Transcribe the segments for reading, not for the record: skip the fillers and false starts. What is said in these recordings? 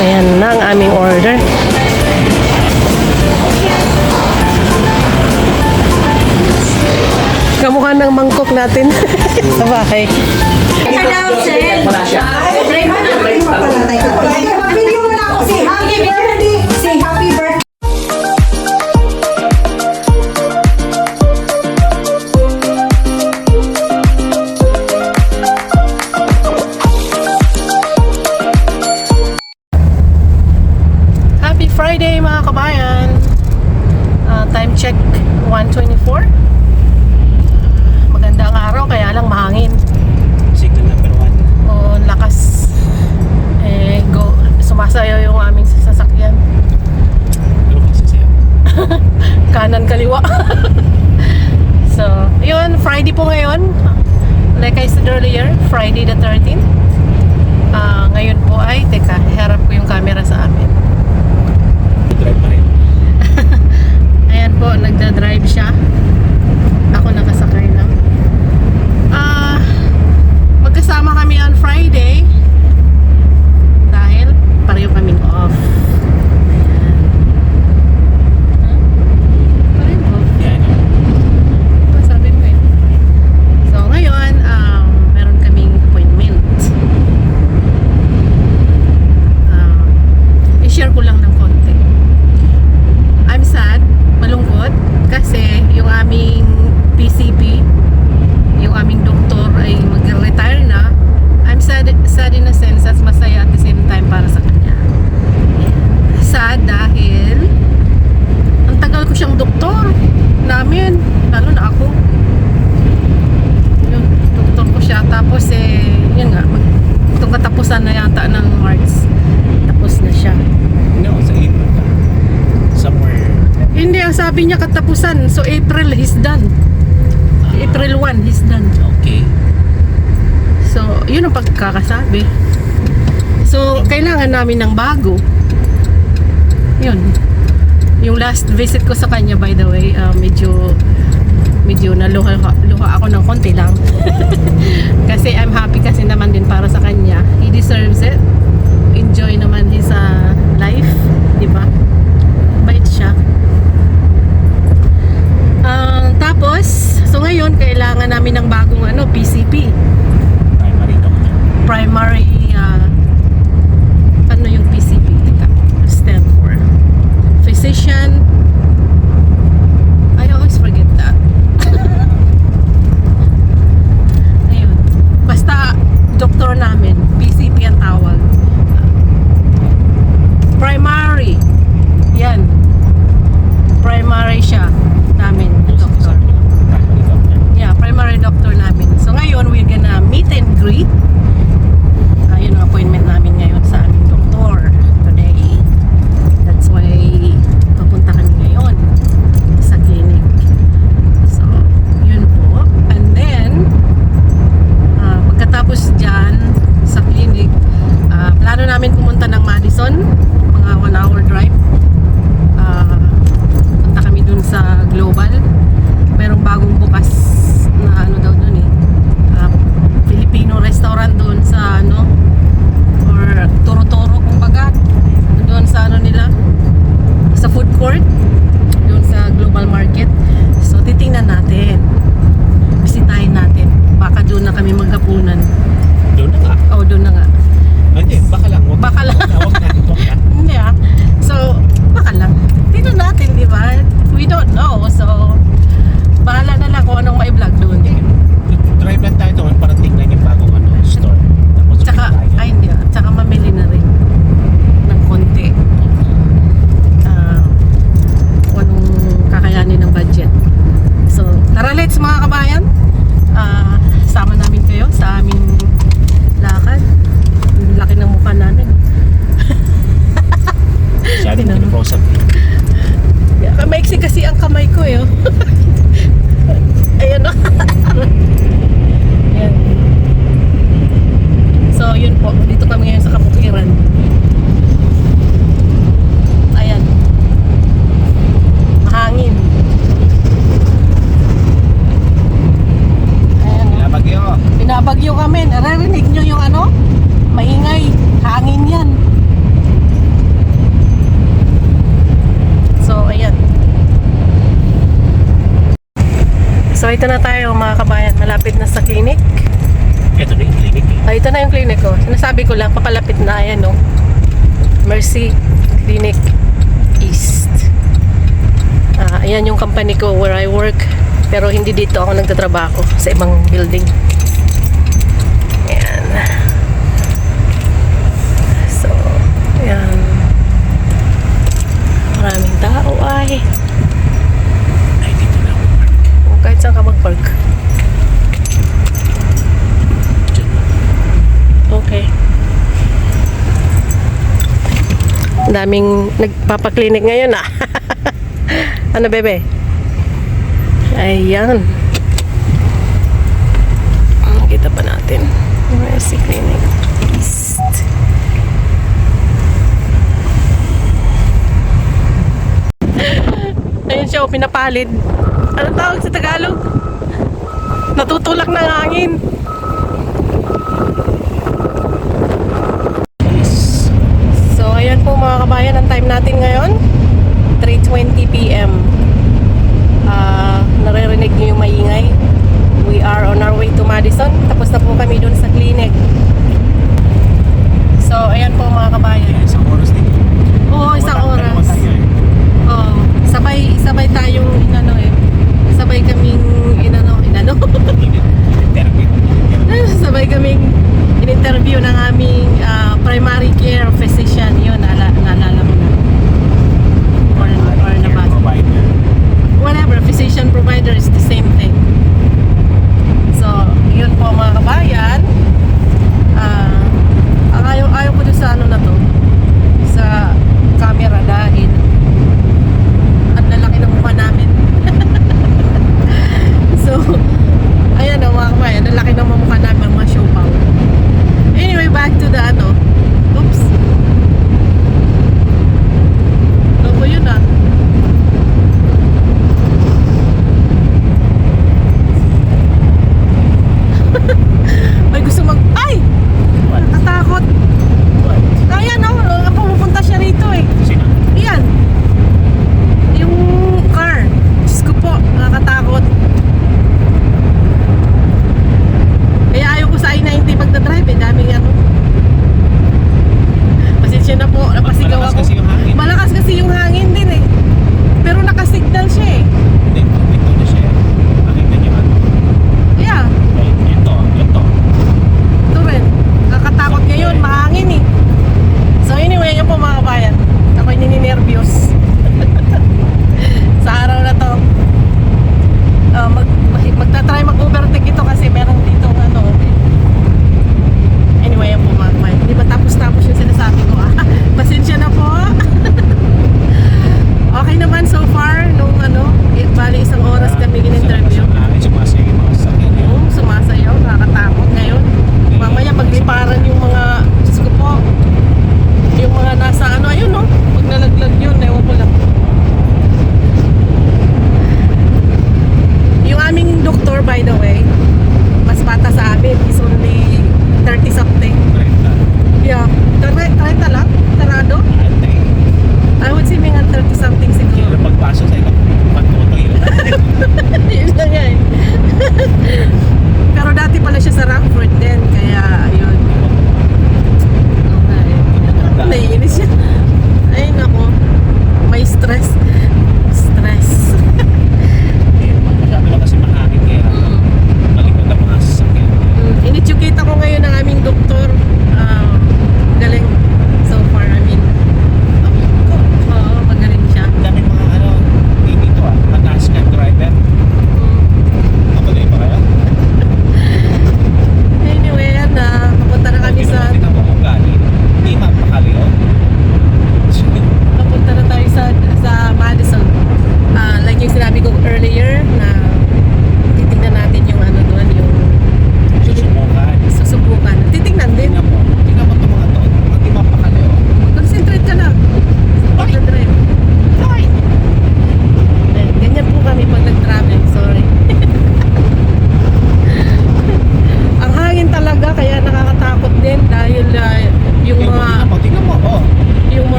Ayan na ang aming order. Kamukha ng mangkok natin sa bahay. Happy Friday mga kabayan. Time check 1:24. Maganda ang araw kaya lang mahangin. Signal number 1. O lakas. Go. Sumasayaw yung aming sasakyan. Ano kasi sa'yo? Kanan kaliwa. So, yun, Friday po ngayon. Like I said earlier, Friday the 13th. Ngayon po ay, teka, harap ko yung camera sa amin. Drive pa rin. Ayan po, nagda-drive siya. Ako nakasakay lang. Magkasama kami on Friday dahil pareho kaming off. Pareho off. Yan. Sabi mo eh. So ngayon, meron kaming appointment. I-share ko lang ng konti. I'm sad, malungkot, kasi yung aming PCP, yung aming doktor ay mag-retire na. I'm sad in a sense at masaya at the same time para sa kanya. Sad dahil ang tagal ko siyang doktor namin, lalo na ako. Yung doktor ko siya, tapos yun nga, itong katapusan na yata ng March, tapos na siya. No, sa April ka. Somewhere. Hindi, ang sabi niya katapusan, so April he's done. April 1 he's done. Okay. So, yun ang pagkakasabi. So, kailangan namin ng bago. Yun. Yung last visit ko sa kanya, by the way, medyo naluha ako ng konti lang. Kasi I'm happy kasi naman din para sa kanya. He deserves it. Enjoy naman his life. Diba? Bait siya. Tapos, so ngayon, kailangan namin ng bagong PCP. Primary doctor. Primary, ano yung PCP? Teka, stand for Physician. I always forget that. Ayun. Basta, doktor namin, PCP ang tawag. Primary. Yan. Primary siya namin, doktor. Primary doctor. Yeah, primary doctor namin. So ngayon, we're gonna meet and greet. Yun ang appointment namin ngayon sa aming doktor today. That's why papunta kami ngayon sa clinic. So, yun po. And then, pagkatapos dyan sa clinic, plano namin pumunta ng Madison, mga 1 hour drive. Punta kami dun sa Global. Merong bagong bukas na daw dun Filipino restaurant dun sa or Toro-Toro kumbaga dun sa nila sa food court dun sa Global Market. So titingnan natin, bisitahin natin, baka dun na kami maghapunan. Doon na nga. Dun na nga. Hindi, baka lang. Baka lang. Wag na. Hindi so baka lang tingnan natin, di ba? We don't know, so bahala na lang kung anong ma-vlog doon. Drive lang tayo doon para tingnan yung bagong store. ito na tayo mga kabayan. Malapit na sa clinic. Ito na yung clinic eh. Ito na yung clinic ko. Sinasabi ko lang, papalapit na. Ayan, no? Mercy Clinic East. Ayan yung company ko where I work. Pero hindi dito ako nagtatrabaho. Sa ibang building. Ayan. So, ayan. Maraming tao ay. Ay, dito na ako. Kahit saan ka mag-park. Diyan na. Okay. Ang daming nagpapaklinik ngayon ah. Ano bebe? Ayan. Nakita pa natin. Mercy Clinic East. Ayun siya, oh, pinapalid. Anong tawag sa Tagalog? Natutulak ng hangin. So, ayan po mga kabayan, ang time natin ngayon, 3:20 p.m. Naririnig niyo yung maingay. We are on our way to Madison. Tapos na po kami dun sa clinic. So, ayan po mga kabayan. Kaya isang oras din. Oo, isang Dalawa oras. tayo eh. Oo, sabay tayong inano eh. Sabay kaming inano. Sabay kaming in-interview ng aming primary care physician. Yun, naalala mo na. Or nabasa. Provider. Whatever, physician provider is the same thing. So, yun po mga kabayan. Ayaw ko doon sa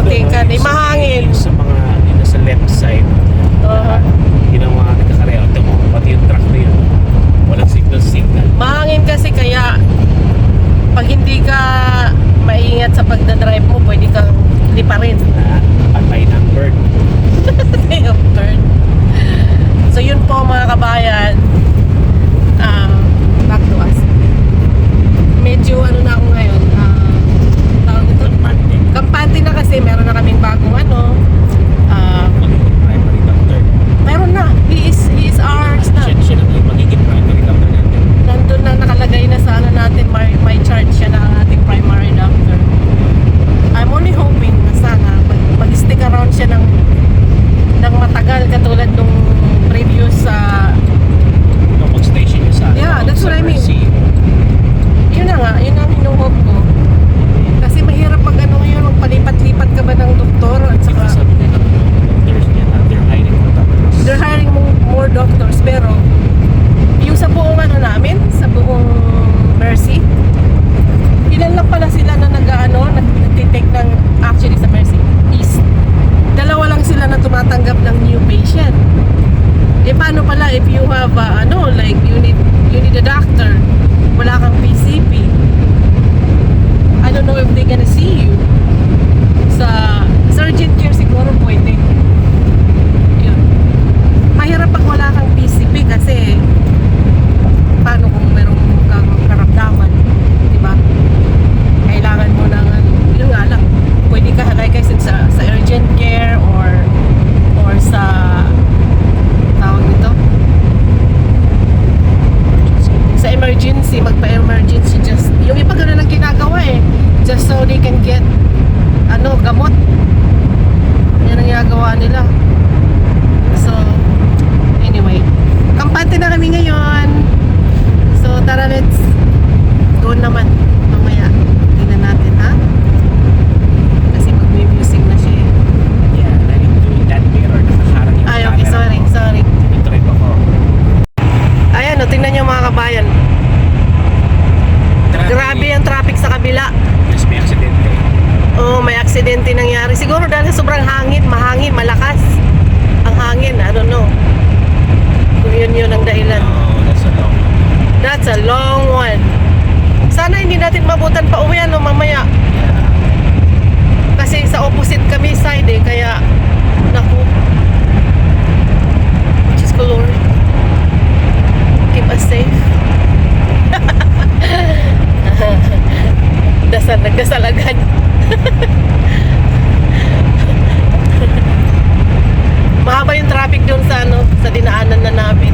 diskartekan. Eh, mahangin. Sa mga, yun sa left side. Oo. Yun ang mga nagkakareo. Ito mo, pati yung truck na yun. Walang signal. Mahangin kasi kaya pag hindi ka maingat sa pagdadrive mo, pwede kang liparin. Patay ng bird. Yung turn. So yun po mga kabayan. Back to us. Medyo ano na ako ngayon. Tawag nito. Kampante na kasi meron na kaming bagong ano. Primary doctor. Meron na. He is ours na. Siya na yung magiging primary doctor natin. Nandun na nakalagay na sa ano natin, my chart siya na ang ating primary doctor. I'm only hoping na sana mag-stick around siya ng matagal katulad nung previous Mag-station yun sa Yeah, that's sa what I mean. Mercy. yun na nga, yun ang hinuhope ko. Kasi mahirap pag ano ngayon, magpalipat-lipat ka ba ng doktor at saka Sabi nila, they're hiring more doctors. they're hiring more doctors pero yung sa buong ano namin, sa buong Mercy, ilan lang pala sila na nagtitake ng, actually sa Mercy East, dalawa lang sila na tumatanggap ng new patient. Eh paano pala if you have like you need a doctor, wala kang PCP, I don't know if they gonna see you. Sa urgent care siguro pwede. Yun. Mahirap pag wala kang PCP kasi paano kung meron kang karamdaman, di ba? Kailangan mo ng yun nga lang, pwede ka like I said sa urgent care or sa tawag nito sa emergency, magpa-emergency just yung iba gano'n ang ginagawa just so they can get gamot. Yan ang ginagawa nila. So anyway, kampante na kami ngayon. So tara, let's go naman mamaya. Tingnan natin kasi mag-music na siya Yeah, I'm doing that mirror. Nakaharang yung Ay, okay, camera ko. sorry. Tinitrip ako. Ayan, tingnan nyo mga kabayan. Grabe ang traffic sa kabila. Yes, may aksidente. Oh, may aksidente nangyari. Siguro dahil sa sobrang mahangin, malakas. Ang hangin, I don't know. Kung yun ang dahilan. Oh, that's a long one. That's a long one. Sana hindi natin mabutan pa uwi mamaya. Yeah. Kasi sa opposite kami side kaya naku. Diyos ko Lord. Keep us safe. Nagdasal agad. Mahaba yung traffic doon sa dinaanan na namin.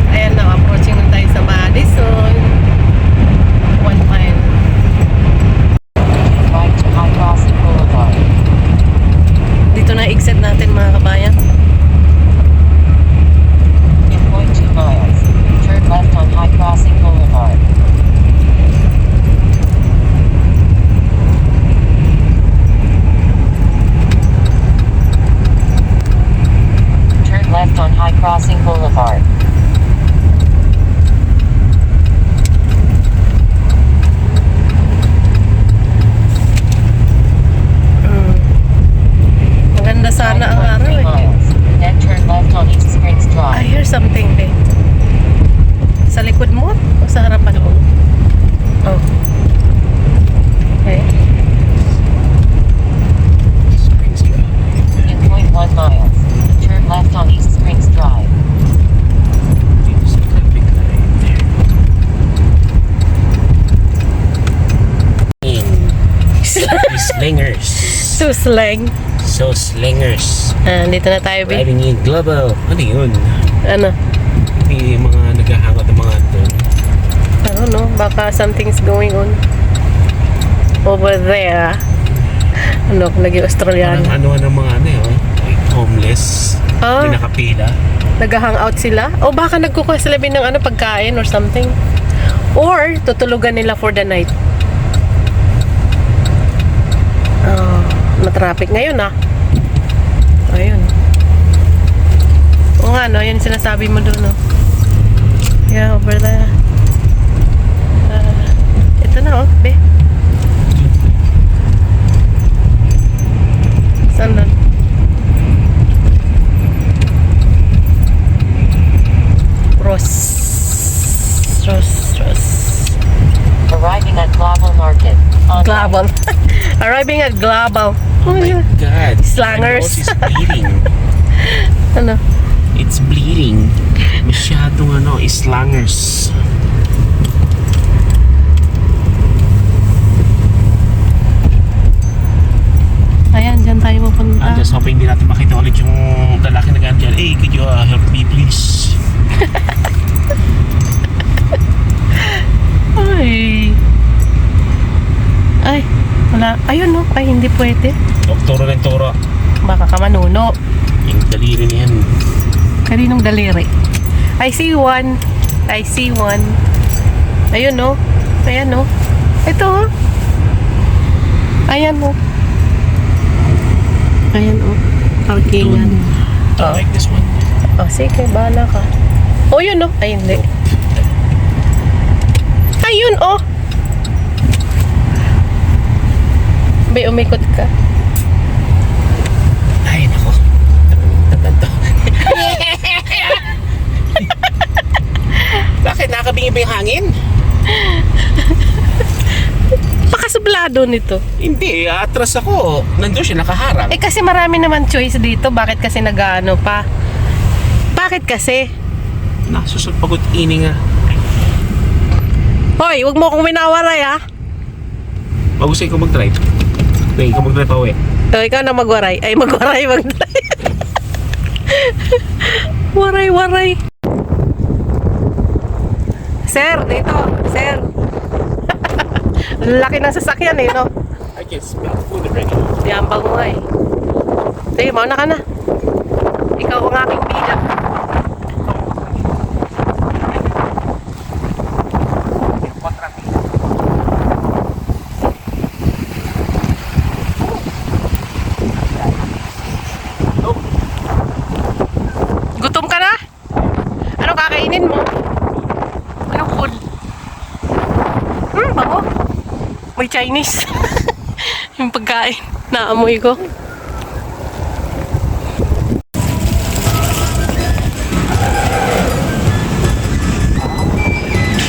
Ayan na, approaching na tayo sa Madison. 1 mile. Right to High Crossing Boulevard. Dito na exit natin mga kabayan. In 0.2 miles, turn left on High Crossing Boulevard. Turn left on High Crossing Boulevard. Maganda sana ang araw 3 miles, then turn left on East Springs I Drive. hear something there. Sa likod mo o sa harapan mo? Oh. Okay. Springs Drive. In 0.1 miles, turn left on East Springs Drive. Dito sa traffic light there. Slingers. So slang. So slingers. Dito na tayo, babe. Driving in global. Ano yun? Ano? Yung mga naghahangot ng mga doon. I don't know. Baka something's going on over there. Ano, nag-Australian. Parang ano ng mga like homeless. Ah. May nakapila. Nag-hangout sila? O baka nagkukuha sila ng pagkain or something. Or, tutulugan nila for the night. Matraffic ngayon ayun. O nga yun sinasabi mo doon yeah, over there. Ito na be. nga, global. Oh my God. Slangers. My nose is bleeding. Ano? It's bleeding. Masyadong slangers. Ayan, dyan tayo pupunta. I'm just hoping hindi natin makita ulit yung lalaki na ganyan dyan. Hey, could you help me please? Ay, wala. Ayun no, ay hindi pwede. Doktoro ng toro. Baka ka manuno. Yung daliri niyan. Kaninong daliri? I see one. I see one. Ayun no. Ayan no. Ito oh. Ayan no. Ayan oh. Parkingan. I like this one. Oh, sige, bahala ka. Oh, yun oh. Ay, hindi. Ayun oh. Bay, umikot ka. Ay, nako. Tatanto. Bakit? Nakabingi ba yung hangin? Pakasublado nito. Hindi, atras ako. Nandun siya, nakaharang. Eh kasi marami naman choice dito. Bakit kasi nag-ano pa? Bakit kasi? Nasusot pagod ini nga. Hoy, wag mo akong minawaray ha. Magusin ko mag-drive. Okay, ikaw mag-drive pa uwi. So, ikaw na magwaray. Ay, magwaray. Waray. Sir, dito. Sir. Laki ng sasakyan eh, no? I can smell food already. Yambang mo nga eh. Sige, mauna ka na. Ikaw ang aking bilang. Gutom ka na? Anong kakainin mo? Anong food? Bango. May Chinese. Yung pagkain. Naamoy ko.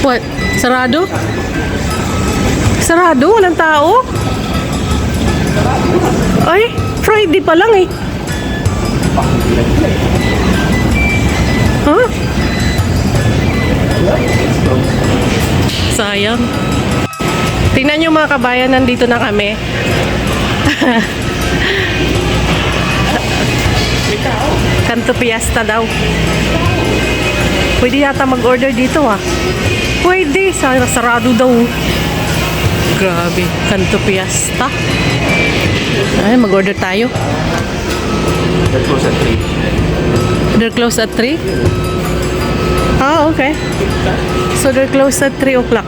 What? Sarado? Sarado? Walang tao? Ay, Friday pa lang eh. Huh? Sayang. Tingnan nyo mga kabayan, nandito na kami. Kanto Fiesta daw. Pwede yata mag-order dito ah. Pwede, sarado daw. Grabe, Kanto Fiesta. Ay, mag-order tayo. They're close at 3. They're close at 3? Ah, okay. So they're close at 3 o'clock.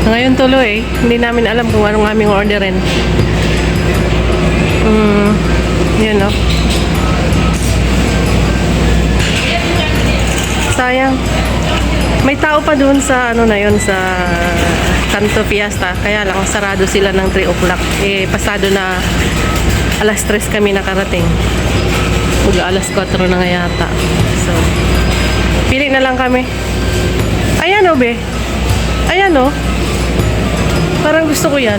Ngayon tuloy, hindi namin alam kung anong aming orderin. Yun no. Sayang. May tao pa dun sa ano na yun, sa Kanto Fiesta. Kaya lang, sarado sila ng 3 o'clock. Eh, pasado na alas 3 kami nakarating. Alas 4 na nga yata. So, pili na lang kami. Ayan o, be. Ayan o. Parang gusto ko yan.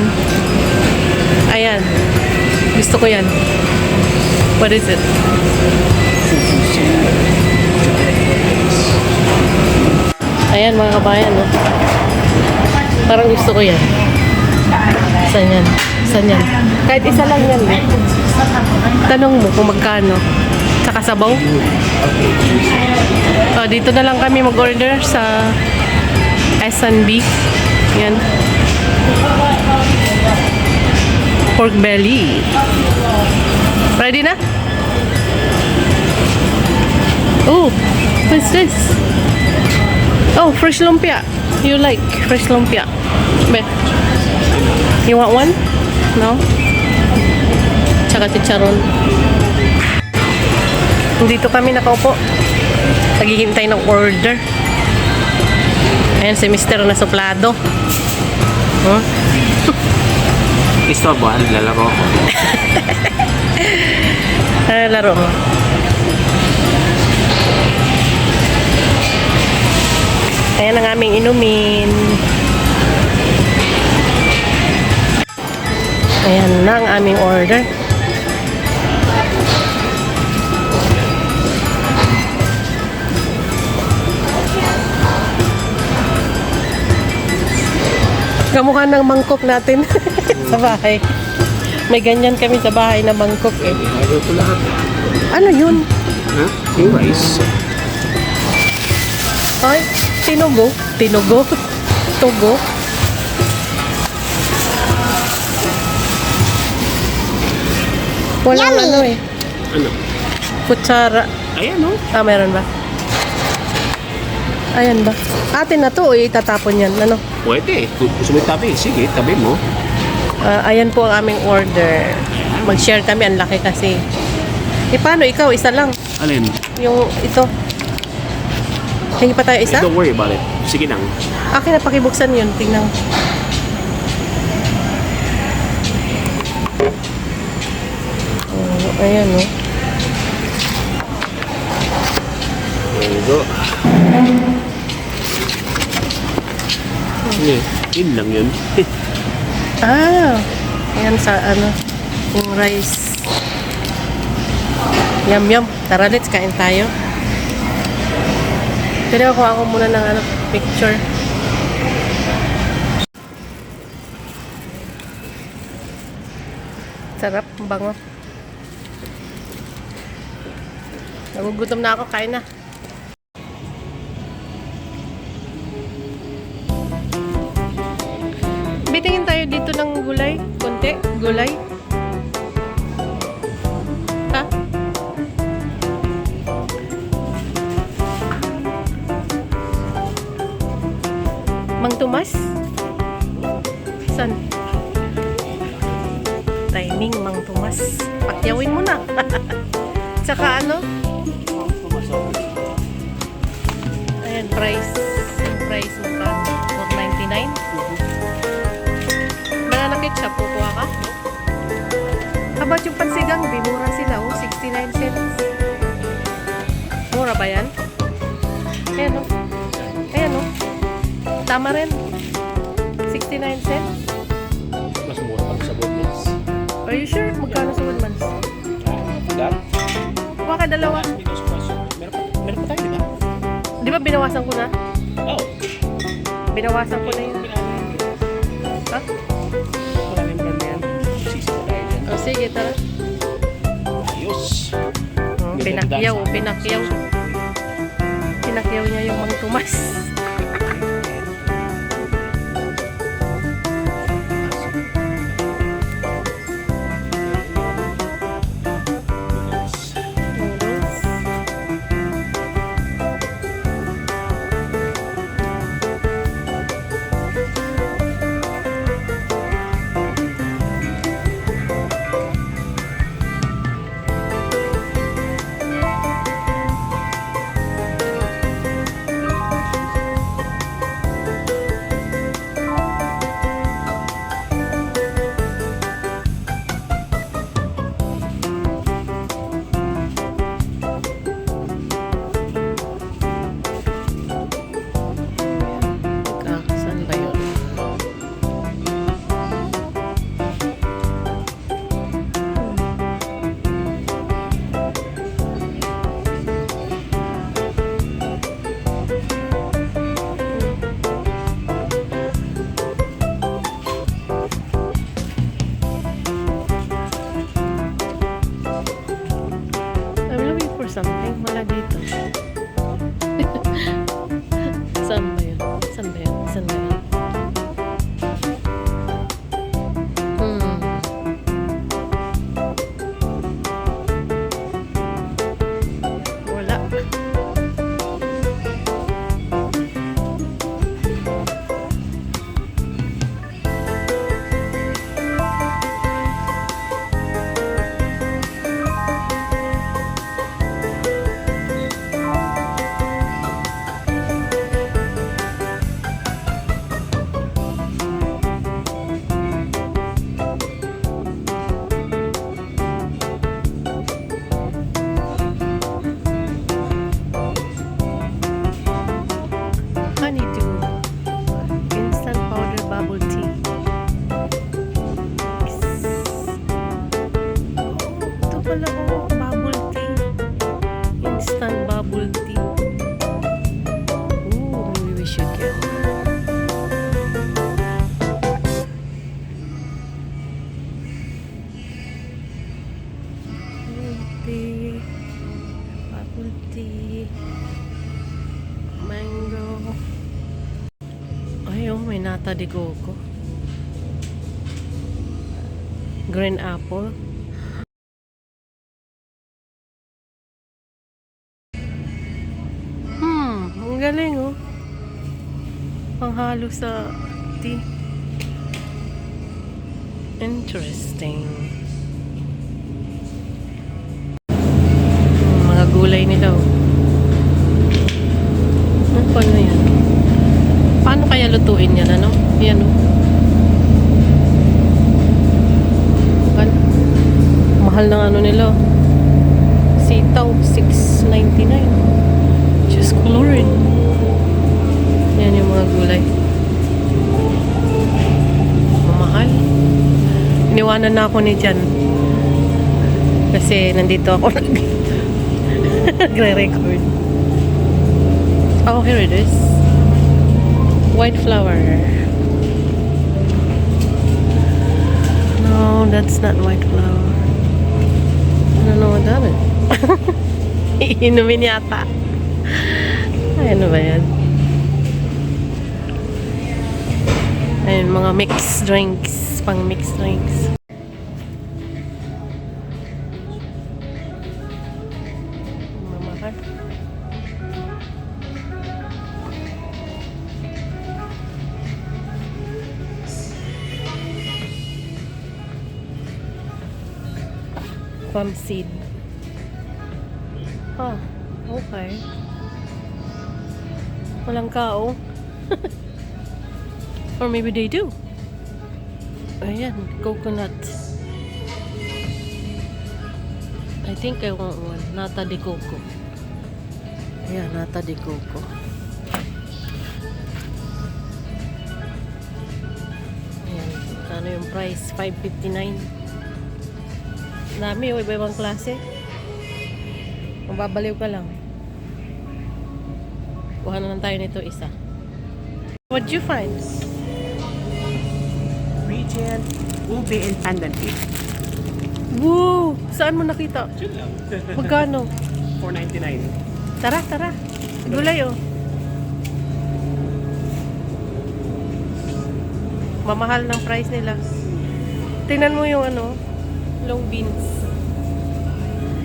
Ayan. Gusto ko yan. What is it? Ayan mga kabayan, no? Parang gusto ko yan. Saan yan? Saan yan? Kahit isa lang yan, eh. Tanong mo kung magkano. Saka sabaw. Oh, dito na lang kami mag-order sa S&B. Yan. Pork belly. Ready na? Oh, what's this? Oh, fresh lumpia. You like fresh lumpia? Be. You want one? No? Tsaka chicharon. Dito kami nakaupo. Naghihintay ng order. Ayan si Mr. na suplado. Huh? Gusto ba? Lalaro ko. Laro mo. Ayan ang aming inumin. Ayan na ang aming order. Kamukha ng mangkok natin sa bahay. May ganyan kami sa bahay na mangkok eh. Ayaw ko lahat. Ano yun? Ha? Yung rice. Ay, tinugo. Tinugo. Tugo. Walang ano eh. Ano? Kutsara. Ayan o. Ah, meron ba? Ayan ba? Atin na to o itatapon yan. Ano? Pwede. Kung gusto mo tabi, sige, tabi mo. Ayan po ang aming order. Mag-share kami. Ang laki kasi. Paano ikaw? Isa lang. Alin? Yung ito. Hingi pa tayo isa? Don't worry about it. Sige lang. Akin na pakibuksan yun. Tingnan. Ayan o. There you go. Yun lang yun. Ayan sa ano. Yung rice. Yum yum. Tara, let's kain tayo. Pero kuha ko muna ng ano, picture. Sarap, bango. Nagugutom na ako, kain na. Bitingin tayo dito ng gulay, konti, gulay. Ha? Mang Tomas? San? Timing, Mang Tomas. Pakyawin mo na. Tsaka ano? Ayan, price. Price mo ka. 4.99. Banana ketchup, kukuha ka? How about yung pansigang? Mura sila, oh. 69 cents. Mura ba yan? Ayan, oh. Ayan, oh. Tama rin. 69 cents. Mas mura pag sa Woodlands. Are you sure? Magkano sa Woodmans? Forgot. Kuha ka dalawa. Meron pa tayo, di ba? Di ba binawasan ko na? Oh. Binawasan ko na yun. Ha? Maraming brand na yan. Sisi pa tayo dyan. O sige, tara. Ayos. Pinakyaw, pinakyaw. Pinakyaw niya yung Mang Tomas. pala ko. Bubble tea. Instant bubble tea. Ooh, maybe we should get tea. Bubble tea. Mango. Ay, oh, may nata de coco. Green apple. Ang galing oh. Panghalo sa tea. Interesting. Mga gulay nila oh. Ano pa na yan? Paano kaya lutuin yan, ano? Yan oh. Mahal ng ano nila. Sitaw, $6.99. Just coloring. Yan yung mga gulay. Mamahal. Iniwanan na ako ni Jan. Kasi nandito ako nagre-record. Oh, here it is. White flower. No, that's not white flower. I don't know what that is. Iinumin yata. Ay, ano ba yan? Ayun, mga mixed drinks. Pang mixed drinks. Mamahal. Palm seed. Oh, okay. Walang kao. Or maybe they do. Ayan, coconut. I think I want one. Nata de coco. Ayan, nata de coco. Ayan, ano yung price? $5.59. Dami, oh, iba-ibang klase. Mababaliw ka lang. Kuha na lang tayo nito isa. What'd you find? Regent, ube, and pandan cake. Woo! Saan mo nakita? Yun lang. Magkano? $4.99. Tara, tara. Gulay, oh. Mamahal ng price nila. Tingnan mo yung ano, long beans.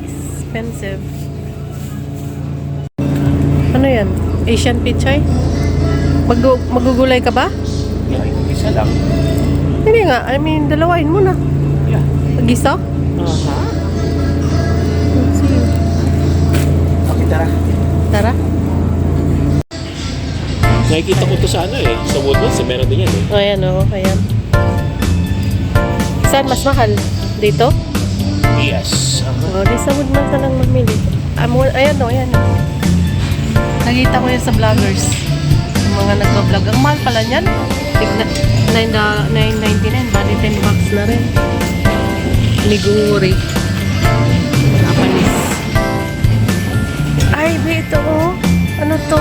Expensive. Ano yan? Asian pichay? Magugulay ka ba? Yeah, isa lang. Hindi nga. I mean, dalawain mo na. Yeah. Mag-isa? Let's see. Okay, tara. Tara. Nakikita ko to sa ano eh. Sa Woodlands, meron din yan eh. O, ayan o. Ayan. Saan mas mahal? Dito? Yes. O, di sa Woodlands na lang magmili. Ayan o, ayan o. Nakita ko yan sa vloggers. Yung mga nagbablog. Ang mahal pala niyan. $9.99. Bali $10 na rin. Liguri. Japanese. Ay, ito oh. Ano to?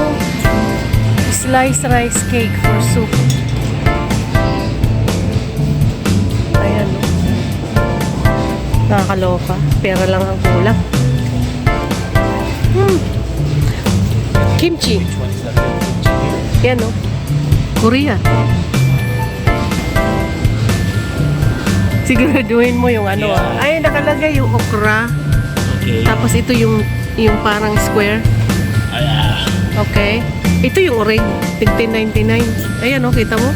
Sliced rice cake for soup. Ayan oh. Nakakaloka. Pera lang ang kulang. Kimchi. Which one is that? Kimchi here? Yan oh. Korea. Siguraduhin mo yung ano ah. Ay, nakalagay yung okra. Okay. Tapos ito yung parang square. Ay, Okay. Ito yung orange. $10.99. Ayan oh, kita mo?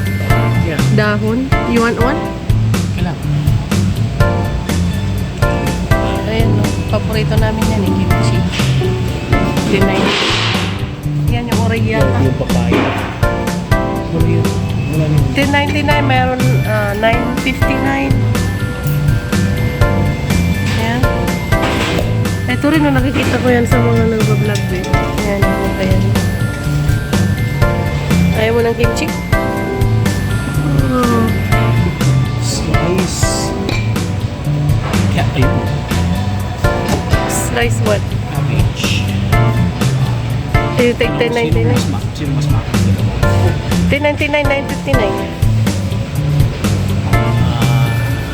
yeah. Dahon. You want one? Okay lang. Ayan oh. Paborito namin yan eh, kimchi. $10.99. Yan yung orange yata. Yung papaya. Wala yun. Wala yun. $10.99. Meron $9.59. Ayan. Ito rin oh, nakikita ko yan sa mga nagbablog eh. Ayan. Ayan. Ayaw mo ng kimchi? Slice. Kaya, ayun. Nice one. Cabbage. You take 10.99. Sino mas mahal? 10.99, 9.59.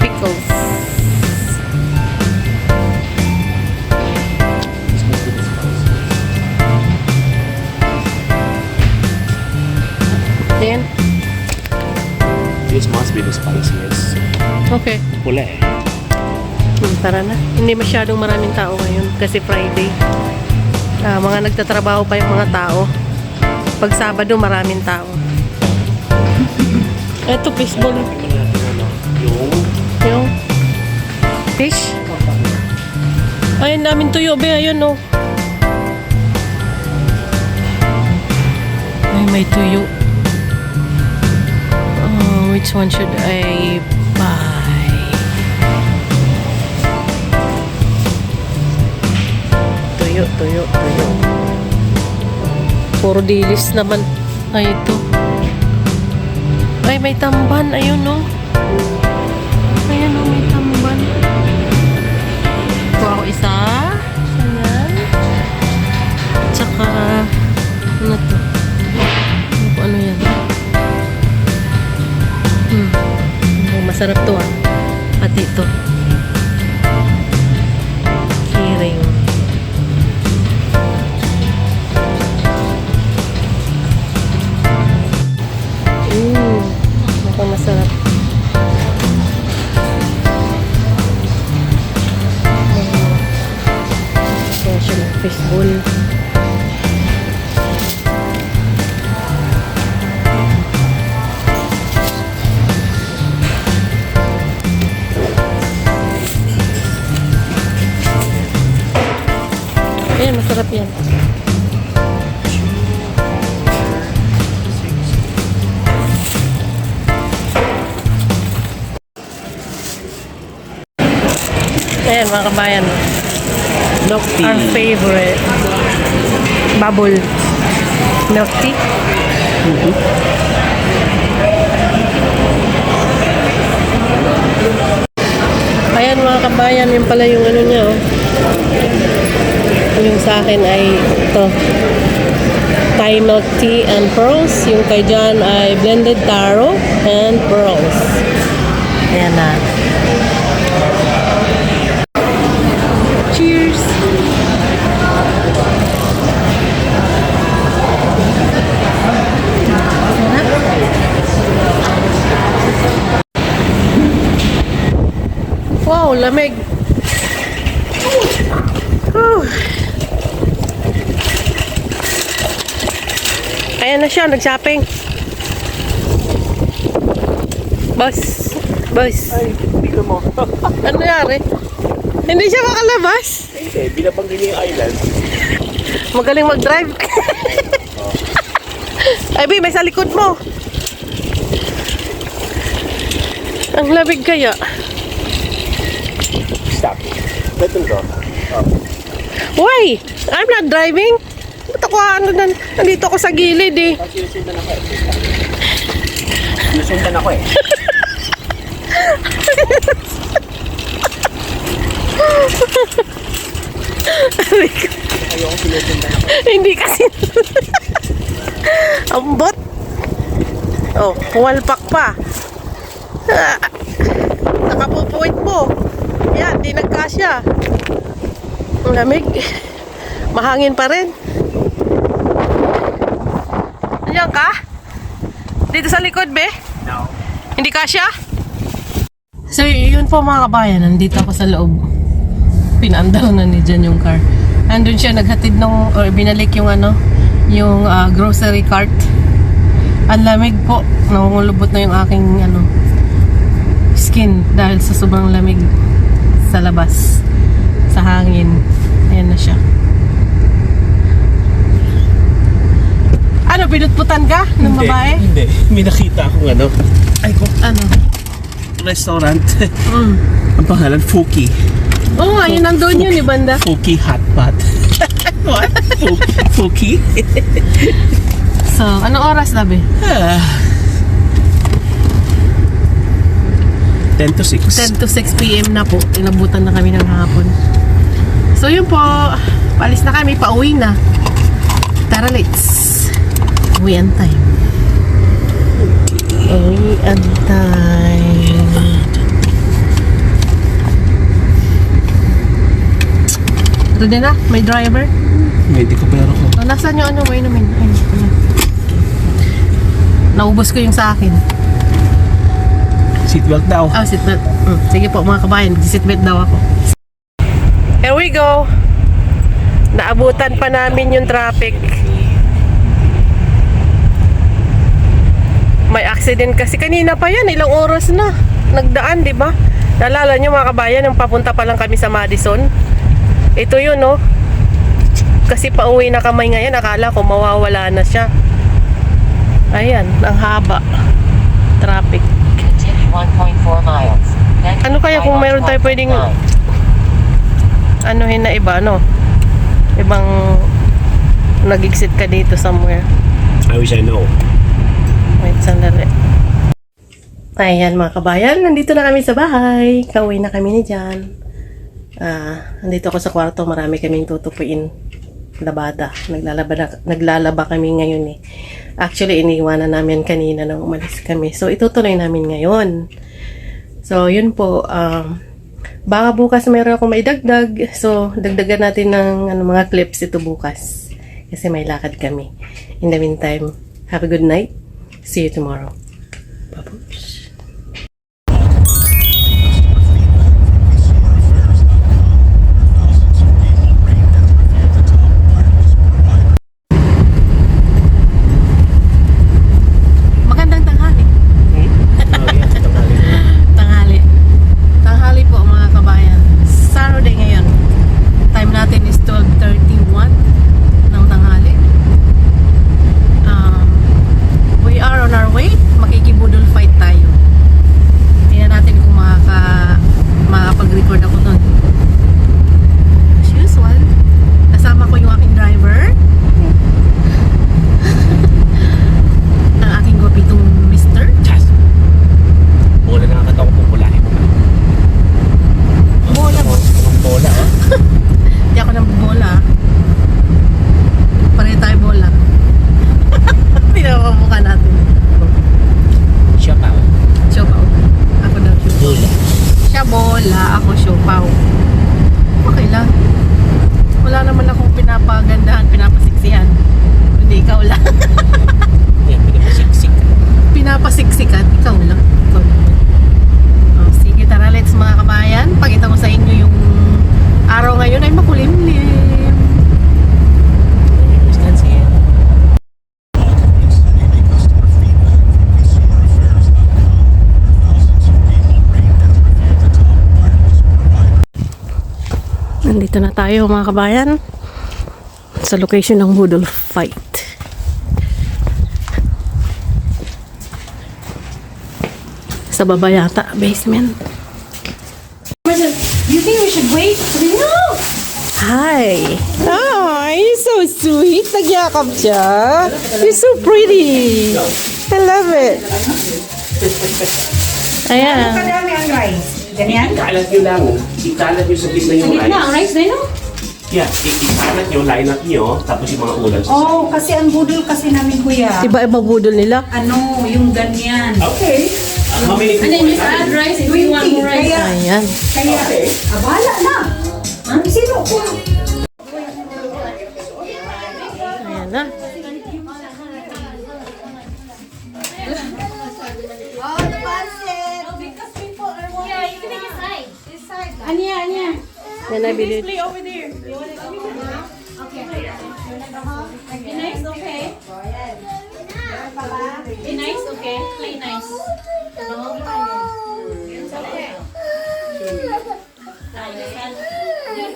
Pickles. Ayan. This must be the spiciest. Okay. Pula eh. Tara na. Hindi masyadong maraming tao ngayon kasi Friday. Mga nagtatrabaho pa yung mga tao. Pag Sabado, maraming tao. Eto, fishball. Tingnan natin ano. Yung fish. Ay, ang daming tuyo. Be, ayun, no. Ay, may tuyo. Which one should I buy? Tuyo, tuyo, tuyo. Puro dilis naman. Ay, ito. Ay, may tamban. Ayun, no. Ayun, no. May tamban. Kuha ko isa. Ayan. Tsaka, ano to? Ano yan? Masarap to ah. Pati ito. Kiring. Mukhang masarap. Kaya siya ng fishbowl. Ayan, masarap yan. Ayan, mga kabayan. Milk tea. Our favorite. Bubble. Milk tea. Ayan, mga kabayan. Yung pala yung ano niya, oh. Yung sa akin ay ito. Thai milk tea and pearls. Yung kay John ay blended taro and pearls. Ayan na. Cheers! Wow, lamig! Ayan na siya, nag-shopping. Boss. Ay, tignan mo. Ano nangyari? Hindi siya makalabas. Hindi, binabanggit niya yung island. Magaling mag-drive. Ay, Bi, may sa likod mo. Ang lamig kaya. Stop. Let them go. Why? I'm not driving. Ba't ako, nandito ako sa gilid eh. Sinusundan ako eh. Sinusundan ako eh. Ayoko sinusundan ako. Hindi kasi. Ang bot. Oh, pumalpak pa. Nakapupuwit mo. Yan, di nagkasya. Ang lamig. Mahangin pa rin. Diyan ka? Dito sa likod, be? No. Hindi kasya? So, yun po mga kabayan. Nandito ako sa loob. Pinaandar na ni Jan yung car. Andun siya naghatid nung, or binalik yung ano, yung grocery cart. Ang lamig po. Nangungulubot na yung aking ano, skin dahil sa sobrang lamig sa labas. Sa hangin. Ayan na siya. Ano, pinutputan ka ng babae? Hindi. May nakita akong ano. Ay ko. Ano? Restaurant. Mm. Ang pangalan, Fuki. Oo, oh, ayun nandun yun, ni banda. Fuki Hot Pot. What? Fuki? So, anong oras labi? 10 to 6. 10 to 6 p.m. na po. Inabutan na kami ng hapon. So yun po, paalis na kami, pauwi na. Tara, let's uwian time. Uwian time. Ito din na, may driver. Hindi ko pero ko. Oh, nasaan yung ano, may namin. Ay, ano. Naubos ko yung sa akin. Seatbelt daw. Oh, seatbelt. Sige po mga kabayan, seatbelt daw ako. Here we go. Naabutan pa namin yung traffic. May accident kasi kanina pa yan, ilang oras na nagdaan, di ba? Naalala nyo mga kabayan, yung papunta pa lang kami sa Madison. Ito yun, no? Kasi pauwi na kamay ngayon, akala ko mawawala na siya. Ayan, ang haba. Traffic. Continue 1.4 miles. Then Ano kaya kung mayroon tayo pwedeng anuhin na iba, no? Ibang nag-exit ka dito somewhere. I wish I know. Wait, sandali. Ayan mga kabayan, nandito na kami sa bahay. Kauwi na kami ni Jan. Nandito ako sa kwarto, marami kaming tutupuin. Labada. Naglalaba kami ngayon eh. Actually, iniwanan namin kanina nang umalis kami. So, itutuloy namin ngayon. So, yun po. Baka bukas mayroon akong may dagdag. So, dagdagan natin ng mga clips ito bukas. Kasi may lakad kami. In the meantime, have a good night. See you tomorrow. Bye-bye. Magandang tanghali. Tanghali. Tanghali po mga kabayan. Saturday ngayon. Time natin is 12:31 ng tanghali. We are on our way. Makikibudol fight tayo. Tingnan natin kung makapag-record ako doon. As usual, kasama ko yung aking driver. Ang aking gwapitong mister. Chas! Bola na nakakatawa ko, bulahin mo na. Bola mo. Bola, oh. Hindi ako nang bola. Pare tayo bola. Pinapamukha natin. Siya pa, oh. Siopaw. Ako daw siopaw. Bola. Siya bola, ako siopaw. Okay lang. Wala naman akong pinapagandahan, pinapasiksihan. Hindi, ikaw lang. Yan, pinapasiksik. Pinapasiksikan, ikaw lang. Ikaw lang. Oh, sige, tara, let's mga kabayan. Pakita ko sa inyo yung araw ngayon ay makulimlim. Stand here. Nandito na tayo mga kabayan sa location ng Budol Fight. Sa baba yata, basement. You think we should wait? No! Hi! Oh, you're so sweet. Nagyakap siya. You're so pretty. I love it. Ayan. Kadami ang rice. Ganyan? Ikalat nyo lang. Ikalat nyo sa gitna yung Gitna ang rice na yun? Yeah, ikalat nyo, line up nyo, tapos yung mga ulam. Oh, kasi ang budol kasi namin kuya. Iba-iba budol nila. Ano, yung ganyan. Okay. How many people? And then just add rice if you want more rice. Ayan. Kaya, abala na. Sino ko? Ayan na. Anya, anya. Yan na bilit. over there. Okay. Be nice, okay? Be nice, okay? Play nice. It's okay.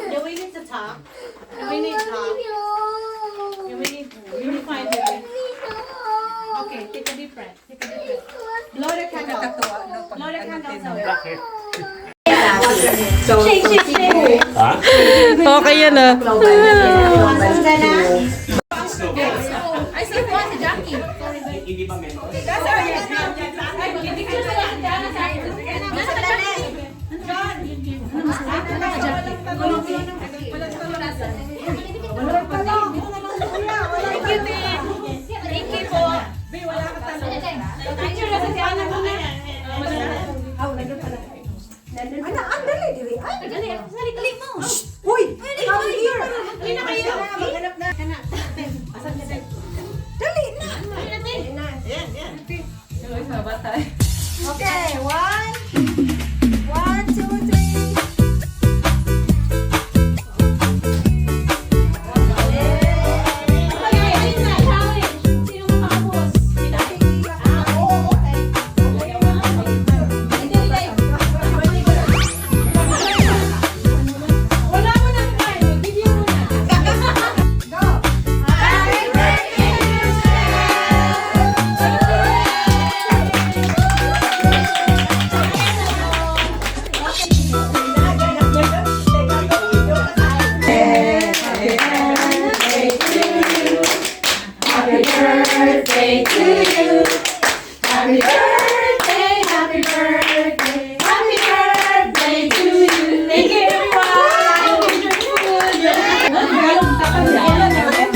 Do we need to talk? Do we need to talk? Do we need you're fine, baby. Okay, take a deep breath. Take a deep breath. Blow the candle. Blow the candle out. Shake, shake, shake. Ha? Okay yan ah. I said one to Jackie. Hindi ba meron? Picture na si Ana muna. Anak, ang dali, dili. Ay, Dali mo. uy, come here. Dali na kayo. Maghanap na. Dali na. Okay, one, two, three.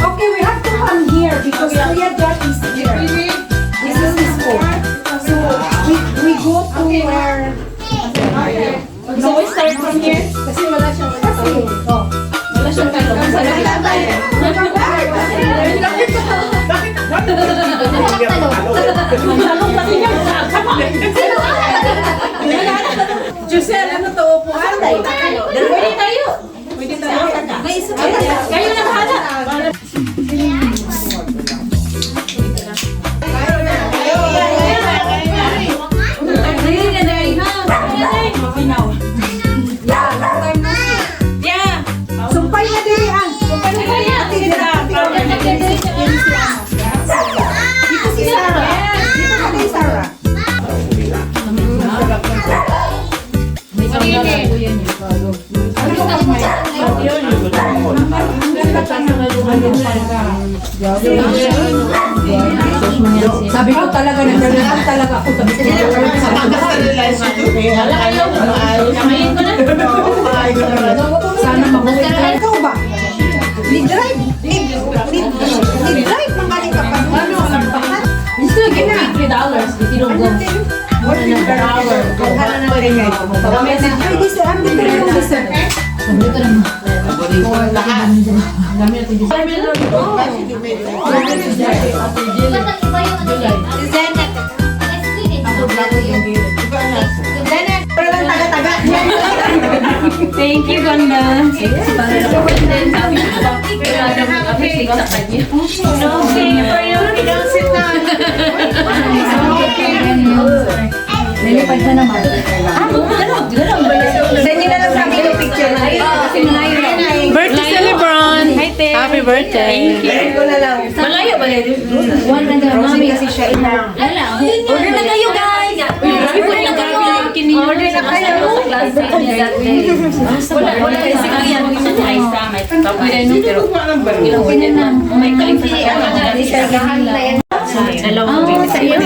Okay, we have to come here because Kuya Jack is here. This is his home. So we go to where. So we start from here. Kasi wala siyang oh. Wala siyang talong. Talong pati niya. Giselle, ano to? Upuan? Pwede tayo. Pwede tayo. Kayo na bahala. Yeah. Sumpay na diri ang. Sumpay na diri ang. Dito si Sarah. Dito ka kay Sarah. Sabi ko talaga nagdalaman talaga ako sa Kamayin ko na. Sana mabuhay ka. Ikaw ba? Ni-drive. Ni-drive manggaling ka pa. Ano ang nagpakat? You still get $50 if you don't go. Working per hour. Ano na rin ngayon? Ay, this I'm the third one, sir. Thank you, Ganda. Okay, for you. Don't sit down. Nilipad na naman. Send nyo na lang kami yung picture na yun. Kasi malayo na. Birthday celebrant! Happy birthday! Send ko na lang. Malayo ba yun? One and mami kasi siya ina. Order na kayo, guys. Order na kayo. Order na kayo. Wala kayo si Kuya. May kalimutan. Alam mo, sa iyo.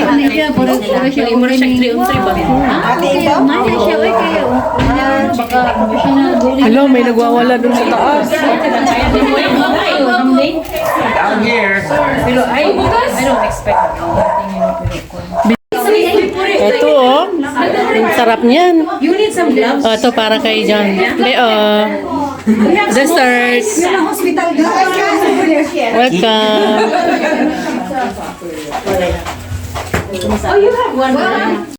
Hello, may nagwawala dun sa taas. Down here. I don't expect Ito oh. Ang sarap niyan. You need some gloves. Oh, ito para kay John. Desserts. Yung hospital guys. Welcome. Oh, you have one.